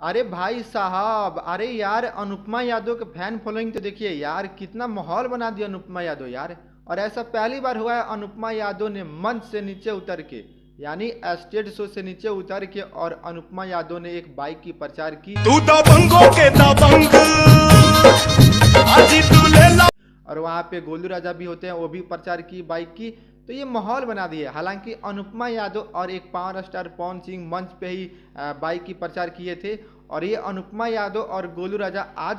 अरे भाई साहब, अरे यार अनुपमा यादव के फैन फॉलोइंग तो देखिए यार, कितना माहौल बना दिया अनुपमा यादव यार। और ऐसा पहली बार हुआ है अनुपमा यादव ने मंच से नीचे उतर के, यानी स्टेज शो से नीचे उतर के, और अनुपमा यादव ने एक बाइक की प्रचार की। तू दबंगों के दबंग अजी तू ले ला। और वहाँ पे गोलू राजा भी होते हैं, वो भी प्रचार की बाइक की। तो ये माहौल बना दिया। हालांकि अनुपमा यादव और एक पावर स्टार पवन सिंह मंच पे ही बाइक की प्रचार किए थे, और ये अनुपमा यादव और गोलू राजा आज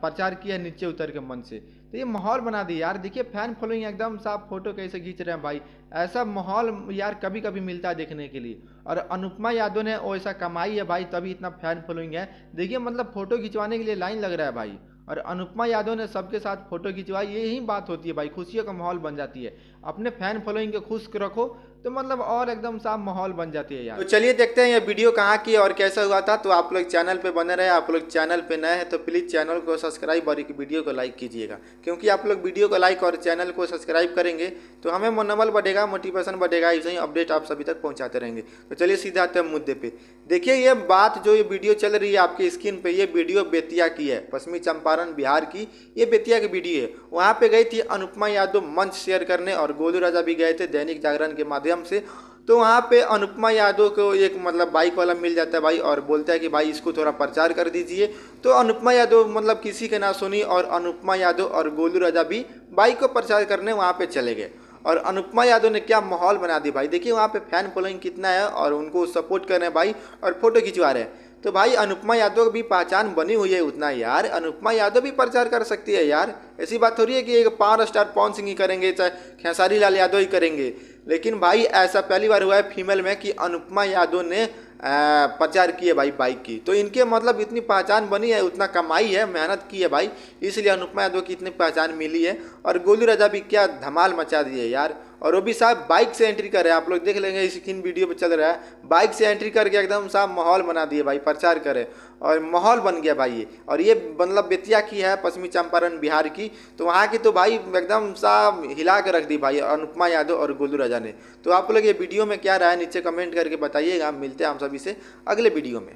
प्रचार किया नीचे उतर के मंच से। तो ये माहौल बना दिया यार। देखिए फैन फॉलोइंग एकदम साफ, फोटो कैसे खींच रहे हैं भाई। ऐसा माहौल यार कभी कभी मिलता है देखने के लिए। और अनुपमा यादव ने वैसा कमाई है भाई, तभी इतना फैन फॉलोइंग है। देखिए मतलब फोटो खिंचवाने के लिए लाइन लग रहा है भाई। और अनुपमा यादव ने सबके साथ फोटो खिंचवाई। यही बात होती है भाई, खुशियों का माहौल बन जाती है। अपने फैन फॉलोइंग को खुश रखो तो मतलब और एकदम साफ माहौल बन जाती है यार। तो चलिए देखते हैं ये वीडियो कहाँ की और कैसा हुआ था। तो आप लोग चैनल पे बने रहे। आप लोग चैनल पे नए हैं तो प्लीज़ चैनल को सब्सक्राइब और एक वीडियो को लाइक कीजिएगा, क्योंकि आप लोग वीडियो को लाइक और चैनल को सब्सक्राइब करेंगे तो हमें मनोबल बढ़ेगा, मोटिवेशन बढ़ेगा। ऐसे ही अपडेट आप सभी तक पहुँचाते रहेंगे। तो चलिए सीधे आते हैं मुद्दे पे। देखिए ये बात, जो ये वीडियो चल रही है आपकी स्क्रीन पे, ये वीडियो बेतिया की है, पश्चिमी चंपारण बिहार की। ये बेतिया की वीडियो है। वहाँ पे गई थी अनुपमा यादव मंच शेयर करने, और गोलू राजा भी गए थे दैनिक जागरण के माध्यम से। तो वहाँ पे अनुपमा यादव को एक मतलब बाइक वाला मिल जाता है भाई, और बोलता है कि भाई इसको थोड़ा प्रचार कर दीजिए। तो अनुपमा यादव मतलब किसी के ना सुनी, और अनुपमा यादव और गोलू राजा भी बाइक को प्रचार करने वहाँ पे चले गए। और अनुपमा यादव ने क्या माहौल बना दी भाई। देखिए वहाँ पे फैन फॉलोइंग कितना है, और उनको सपोर्ट कर रहे हैं भाई, और फोटो खिंचवा रहे हैं। तो भाई अनुपमा यादव की भी पहचान बनी हुई है उतना यार। अनुपमा यादव भी प्रचार कर सकती है यार। ऐसी बात हो रही है कि एक पावर स्टार पवन सिंह ही करेंगे, चाहे खेसारी लाल यादव ही करेंगे। लेकिन भाई ऐसा पहली बार हुआ है फीमेल में कि अनुपमा यादव ने प्रचार की है भाई बाइक की। तो इनके मतलब इतनी पहचान बनी है, उतना कमाई है, मेहनत की है भाई, इसलिए अनुपमा यादव की इतनी पहचान मिली है। और गोलू राजा भी क्या धमाल मचा दिए यार। और वो भी साहब बाइक से एंट्री कर रहे हैं। आप लोग देख लेंगे, स्क्रीन वीडियो पे चल रहा है, बाइक से एंट्री करके एकदम साहब माहौल बना दिए भाई, प्रचार करे और माहौल बन गया भाई ये। और ये मतलब बेतिया की है, पश्चिमी चंपारण बिहार की। तो वहाँ की तो भाई एकदम साहब हिला के रख दी भाई अनुपमा यादव और गोलू राजा ने। तो आप लोग ये वीडियो में क्या राय नीचे कमेंट करके बताइएगा। मिलते हैं हम सभी से अगले वीडियो में।